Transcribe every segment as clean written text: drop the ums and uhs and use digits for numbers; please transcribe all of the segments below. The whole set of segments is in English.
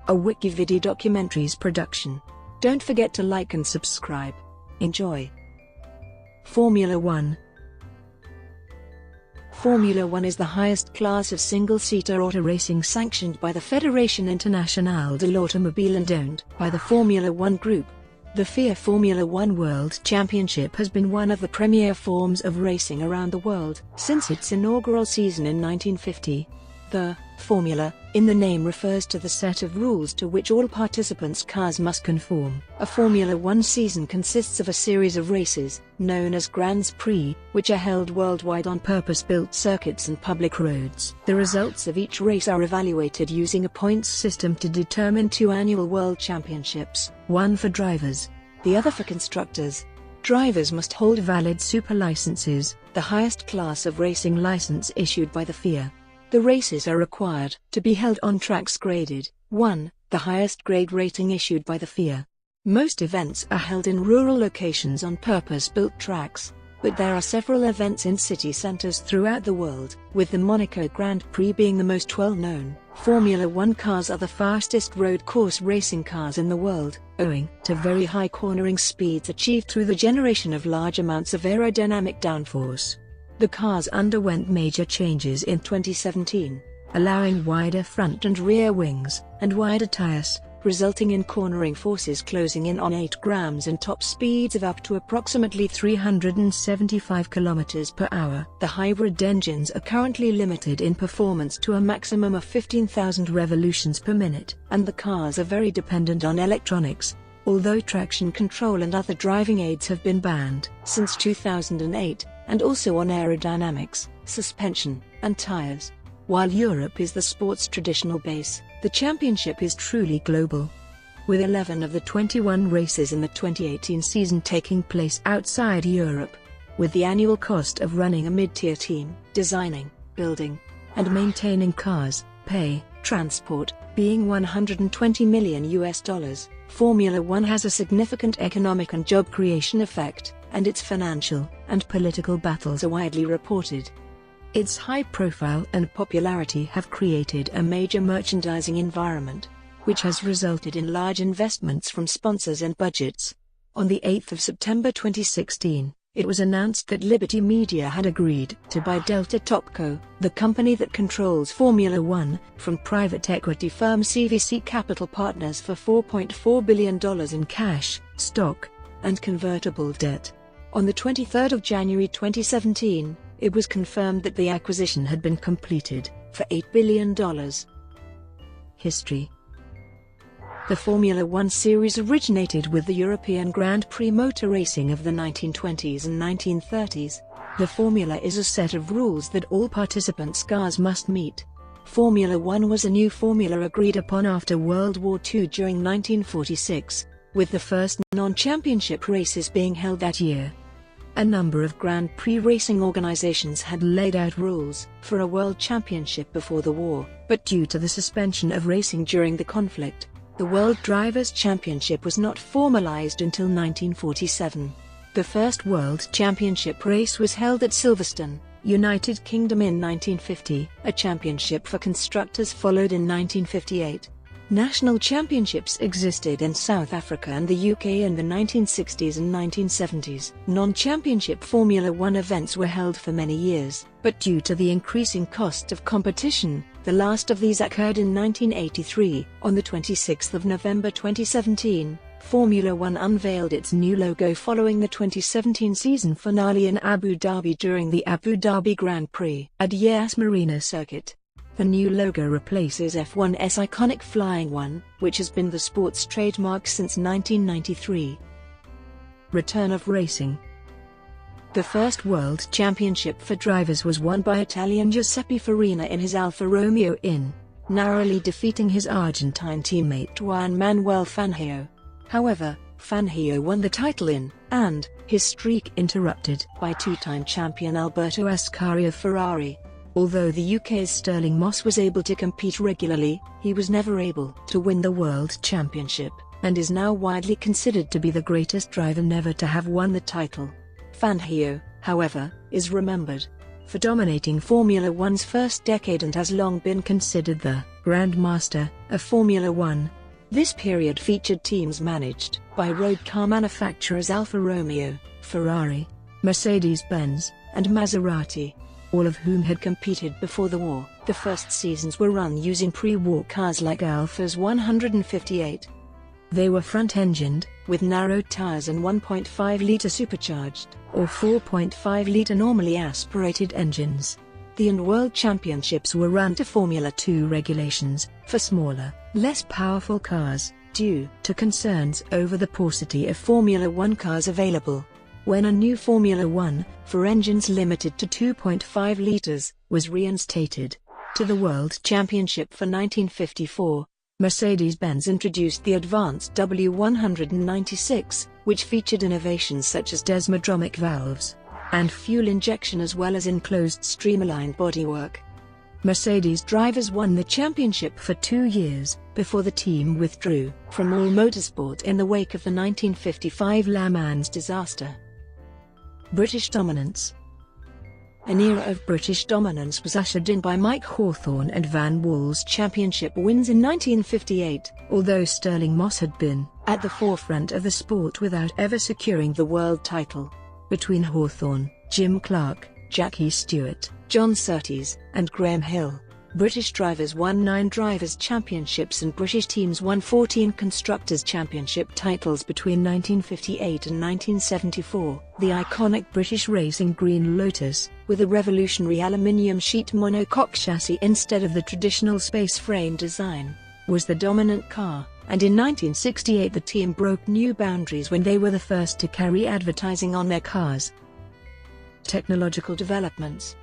a WikiVidi documentaries production. Don't forget to like and subscribe. Enjoy. Formula 1. Formula 1 is the highest class of single-seater auto racing sanctioned by the Fédération Internationale de l'Automobile and owned by the Formula 1 Group. The FIA Formula 1 World Championship has been one of the premier forms of racing around the world since its inaugural season in 1950. The Formula in the name refers to the set of rules to which all participants' cars must conform. A Formula 1 season consists of a series of races, known as Grands Prix, which are held worldwide on purpose-built circuits and public roads. The results of each race are evaluated using a points system to determine two annual world championships, one for drivers, the other for constructors. Drivers must hold valid super licenses, the highest class of racing license issued by the FIA. The races are required to be held on tracks graded 1, the highest grade rating issued by the FIA. Most events are held in rural locations on purpose-built tracks, but there are several events in city centers throughout the world, with the Monaco Grand Prix being the most well-known. Formula 1 cars are the fastest road course racing cars in the world, owing to very high cornering speeds achieved through the generation of large amounts of aerodynamic downforce. The cars underwent major changes in 2017, allowing wider front and rear wings, and wider tires, resulting in cornering forces closing in on 8 grams and top speeds of up to approximately 375 km per hour. The hybrid engines are currently limited in performance to a maximum of 15,000 revolutions per minute, and the cars are very dependent on electronics, although traction control and other driving aids have been banned since 2008. And also on aerodynamics, suspension, and tires. While Europe is the sport's traditional base, the championship is truly global, with 11 of the 21 races in the 2018 season taking place outside Europe, with the annual cost of running a mid-tier team, designing, building, and maintaining cars, pay, transport, being $120 million. Formula 1 has a significant economic and job creation effect, and its financial and political battles are widely reported. Its high profile and popularity have created a major merchandising environment, which has resulted in large investments from sponsors and budgets. On the 8th of September 2016, it was announced that Liberty Media had agreed to buy Delta Topco, the company that controls Formula 1, from private equity firm CVC Capital Partners for $4.4 billion in cash, stock, and convertible debt. On the 23rd of January 2017, it was confirmed that the acquisition had been completed for $8 billion. History. The Formula 1 series originated with the European Grand Prix motor racing of the 1920s and 1930s. The formula is a set of rules that all participants' cars must meet. Formula 1 was a new formula agreed upon after World War II during 1946, with the first non-championship races being held that year. A number of Grand Prix racing organizations had laid out rules for a world championship before the war, but due to the suspension of racing during the conflict, the World Drivers' Championship was not formalized until 1947. The first World Championship race was held at Silverstone, United Kingdom in 1950. A championship for constructors followed in 1958. National championships existed in South Africa and the UK in the 1960s and 1970s. Non-championship Formula 1 events were held for many years, but due to the increasing cost of competition, the last of these occurred in 1983. On the 26th of November 2017, Formula 1 unveiled its new logo following the 2017 season finale in Abu Dhabi during the Abu Dhabi Grand Prix at Yas Marina circuit. The new logo replaces F1's iconic Flying One, which has been the sport's trademark since 1993. Return of racing. The first World Championship for drivers was won by Italian Giuseppe Farina in his Alfa Romeo narrowly defeating his Argentine teammate Juan Manuel Fangio. However, Fangio won the title and his streak interrupted by two-time champion Alberto Ascari of Ferrari. Although the UK's Sterling Moss was able to compete regularly, he was never able to win the World Championship, and is now widely considered to be the greatest driver never to have won the title. Fangio, however, is remembered for dominating Formula One's first decade and has long been considered the Grandmaster of Formula One. This period featured teams managed by road car manufacturers Alfa Romeo, Ferrari, Mercedes-Benz, and Maserati, all of whom had competed before the war. The first seasons were run using pre-war cars like Alfa's 158. They were front-engined, with narrow tires and 1.5-litre supercharged, or 4.5-litre normally aspirated engines. The World Championships were run to Formula 2 regulations, for smaller, less powerful cars, due to concerns over the paucity of Formula 1 cars available. When a new Formula 1, for engines limited to 2.5 litres, was reinstated to the World Championship for 1954, Mercedes-Benz introduced the advanced W196, which featured innovations such as desmodromic valves and fuel injection as well as enclosed streamlined bodywork. Mercedes drivers won the championship for 2 years, before the team withdrew from all motorsport in the wake of the 1955 Le Mans disaster. British dominance. An era of British dominance was ushered in by Mike Hawthorn and Van Wall's championship wins in 1958, although Stirling Moss had been at the forefront of the sport without ever securing the world title. Between Hawthorn, Jim Clark, Jackie Stewart, John Surtees, and Graham Hill, British drivers won 9 Drivers' Championships and British teams won 14 Constructors' Championship titles between 1958 and 1974. The iconic British racing Green Lotus, with a revolutionary aluminium sheet monocoque chassis instead of the traditional space frame design, was the dominant car, and in 1968 the team broke new boundaries when they were the first to carry advertising on their cars. Technological developments.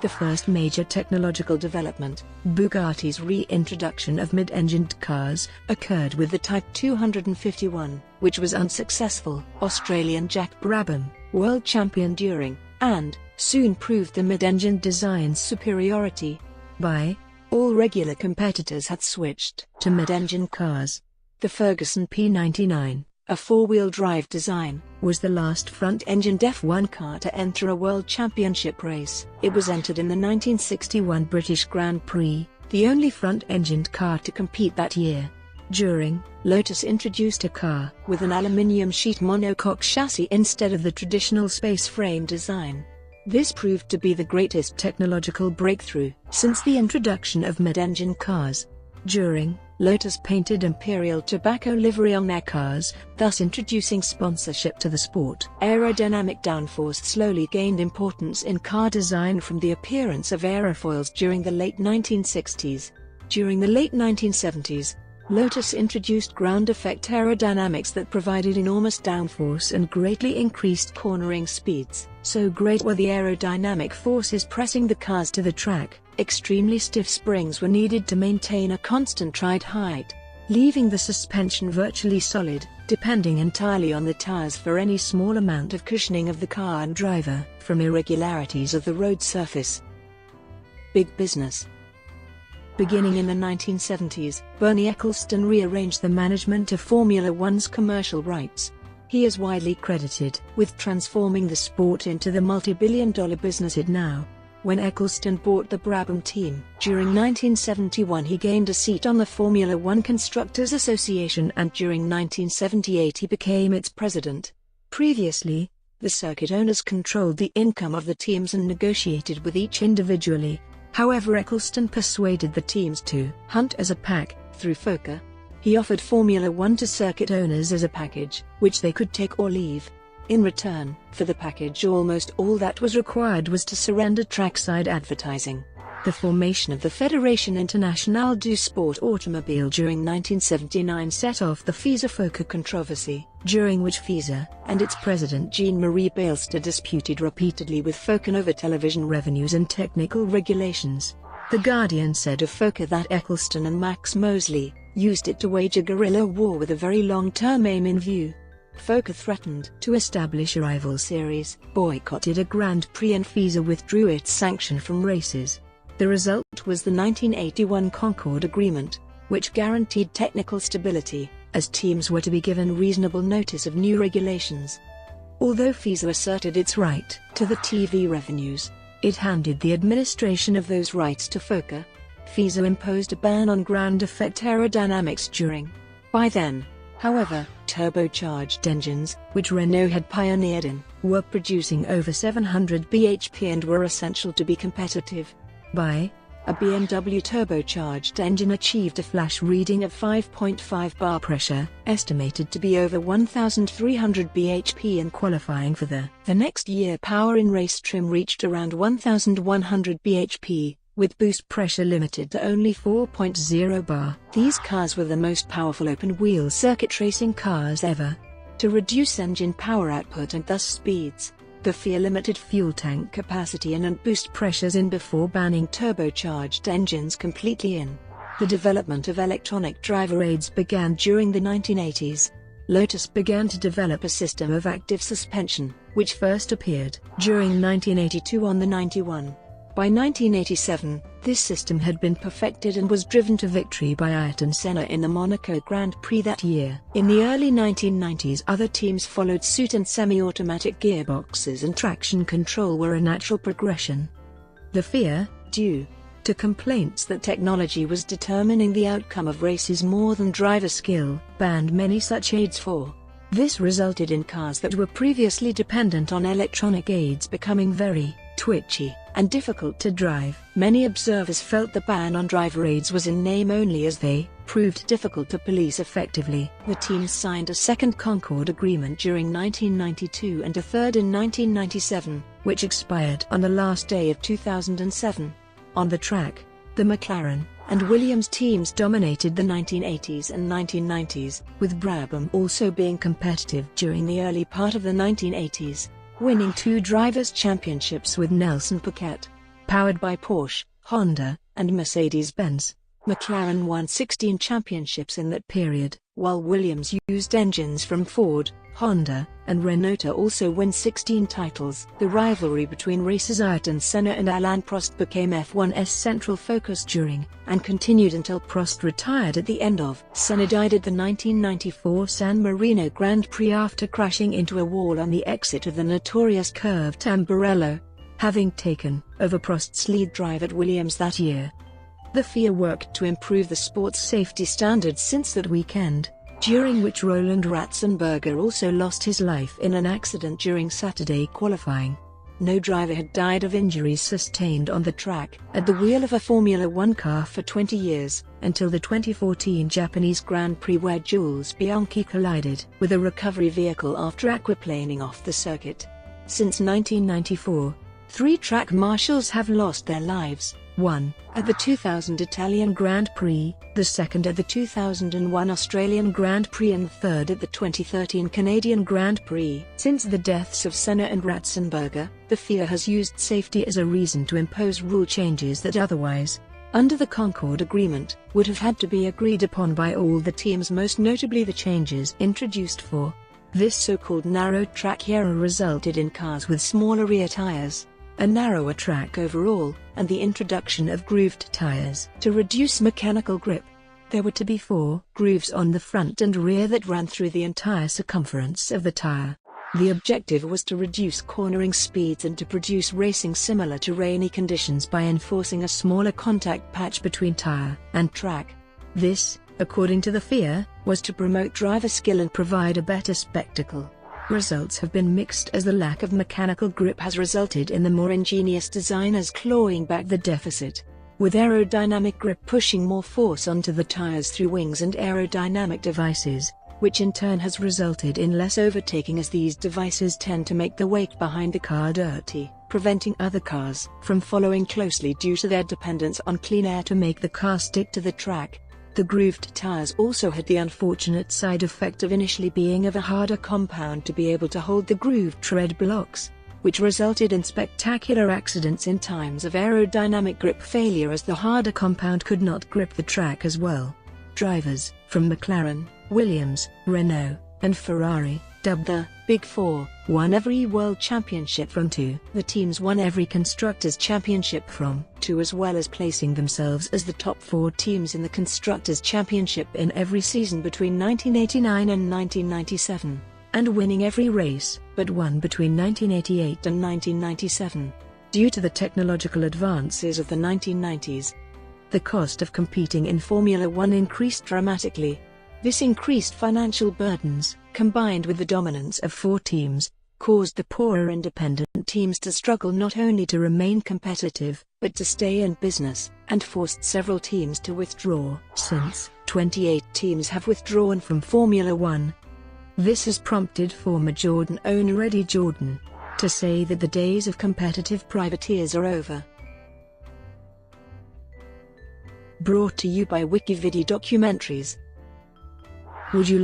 The first major technological development, Bugatti's reintroduction of mid-engined cars, occurred with the Type 251, which was unsuccessful. Australian Jack Brabham, world champion during, and soon proved the mid-engine design's superiority. By all regular competitors had switched to mid-engine cars. The Ferguson P99, a four-wheel drive design, was the last front-engined F1 car to enter a World Championship race. It was entered in the 1961 British Grand Prix, the only front-engined car to compete that year. During, Lotus introduced a car with an aluminium sheet monocoque chassis instead of the traditional space frame design. This proved to be the greatest technological breakthrough since the introduction of mid-engine cars. During, Lotus painted Imperial Tobacco livery on their cars, thus introducing sponsorship to the sport. Aerodynamic downforce slowly gained importance in car design from the appearance of aerofoils during the late 1960s. During the late 1970s, Lotus introduced ground effect aerodynamics that provided enormous downforce and greatly increased cornering speeds. So great were the aerodynamic forces pressing the cars to the track, extremely stiff springs were needed to maintain a constant ride height, leaving the suspension virtually solid, depending entirely on the tires for any small amount of cushioning of the car and driver from irregularities of the road surface. Big business. Beginning in the 1970s, Bernie Ecclestone rearranged the management of Formula One's commercial rights. He is widely credited with transforming the sport into the multi-billion-dollar business it now. When Ecclestone bought the Brabham team, during 1971 he gained a seat on the Formula One Constructors Association and during 1978 he became its president. Previously, the circuit owners controlled the income of the teams and negotiated with each individually. However, Ecclestone persuaded the teams to hunt as a pack, through FOCA. He offered Formula One to circuit owners as a package, which they could take or leave. In return for the package, almost all that was required was to surrender trackside advertising. The formation of the Fédération Internationale du Sport Automobile during 1979 set off the FISA-FOCA controversy, during which FISA and its president Jean-Marie Bailster disputed repeatedly with FOCA over television revenues and technical regulations. The Guardian said of FOCA that Ecclestone and Max Mosley used it to wage a guerrilla war with a very long-term aim in view. FOCA threatened to establish a rival series, boycotted a Grand Prix, and FISA withdrew its sanction from races. The result was the 1981 Concord Agreement, which guaranteed technical stability, as teams were to be given reasonable notice of new regulations. Although FISA asserted its right to the TV revenues, It handed the administration of those rights to Fokker. FISA imposed a ban on ground effect aerodynamics during. By then, however, turbocharged engines, which Renault had pioneered in, were producing over 700 bhp and were essential to be competitive. By a BMW turbocharged engine achieved a flash reading of 5.5 bar pressure, estimated to be over 1,300 bhp in qualifying for the next year. Power in race trim reached around 1,100 bhp, with boost pressure limited to only 4.0 bar. These cars were the most powerful open-wheel circuit racing cars ever. To reduce engine power output and thus speeds, the FIA limited fuel tank capacity and boost pressures in before banning turbocharged engines completely in. The development of electronic driver aids began during the 1980s. Lotus began to develop a system of active suspension, which first appeared during 1982 on the 91. By 1987, this system had been perfected and was driven to victory by Ayrton Senna in the Monaco Grand Prix that year. In the early 1990s, other teams followed suit, and semi-automatic gearboxes and traction control were a natural progression. The FIA, due to complaints that technology was determining the outcome of races more than driver skill, banned many such aids for. This resulted in cars that were previously dependent on electronic aids becoming very twitchy and difficult to drive. Many observers felt the ban on driver aids was in name only, as they proved difficult to police effectively. The teams signed a second Concord Agreement during 1992 and a third in 1997, which expired on the last day of 2007. On the track, the McLaren and Williams teams dominated the 1980s and 1990s, with Brabham also being competitive during the early part of the 1980s, winning 2 Drivers' Championships with Nelson Piquet. Powered by Porsche, Honda, and Mercedes-Benz, McLaren won 16 championships in that period, while Williams used engines from Ford, Honda, and Renault to also win 16 titles. The rivalry between racers Ayrton Senna and Alain Prost became F1's central focus during, and continued until Prost retired at the end of. Senna died at the 1994 San Marino Grand Prix after crashing into a wall on the exit of the notorious curved Tamburello, having taken over Prost's lead drive at Williams that year. The FIA worked to improve the sport's safety standards since that weekend, during which Roland Ratzenberger also lost his life in an accident during Saturday qualifying. No driver had died of injuries sustained on the track at the wheel of a Formula One car for 20 years, until the 2014 Japanese Grand Prix, where Jules Bianchi collided with a recovery vehicle after aquaplaning off the circuit. Since 1994, 3 track marshals have lost their lives, one at the 2000 Italian Grand Prix, the second at the 2001 Australian Grand Prix, and the third at the 2013 Canadian Grand Prix. Since the deaths of Senna and Ratzenberger, the FIA has used safety as a reason to impose rule changes that otherwise, under the Concord Agreement, would have had to be agreed upon by all the teams, most notably the changes introduced for this so-called narrow track era resulted in cars with smaller rear tires, a narrower track overall, and the introduction of grooved tires. To reduce mechanical grip, there were to be 4 grooves on the front and rear that ran through the entire circumference of the tire. The objective was to reduce cornering speeds and to produce racing similar to rainy conditions by enforcing a smaller contact patch between tire and track. This, according to the FIA, was to promote driver skill and provide a better spectacle. Results have been mixed, as the lack of mechanical grip has resulted in the more ingenious designers clawing back the deficit, with aerodynamic grip pushing more force onto the tires through wings and aerodynamic devices, which in turn has resulted in less overtaking, as these devices tend to make the wake behind the car dirty, preventing other cars from following closely due to their dependence on clean air to make the car stick to the track. The grooved tires also had the unfortunate side effect of initially being of a harder compound to be able to hold the grooved tread blocks, which resulted in spectacular accidents in times of aerodynamic grip failure, as the harder compound could not grip the track as well. Drivers from McLaren, Williams, Renault, and Ferrari, dubbed the Big Four, won every World Championship from 2. The teams won every Constructors' Championship from 2, as well as placing themselves as the top 4 teams in the Constructors' Championship in every season between 1989 and 1997, and winning every race but one between 1988 and 1997. Due to the technological advances of the 1990s, the cost of competing in Formula One increased dramatically. This increased financial burdens, combined with the dominance of 4 teams, caused the poorer independent teams to struggle not only to remain competitive, but to stay in business, and forced several teams to withdraw. Since 28 teams have withdrawn from Formula One. This has prompted former Jordan owner Eddie Jordan to say that the days of competitive privateers are over. Brought to you by WikiVidi Documentaries. Would you like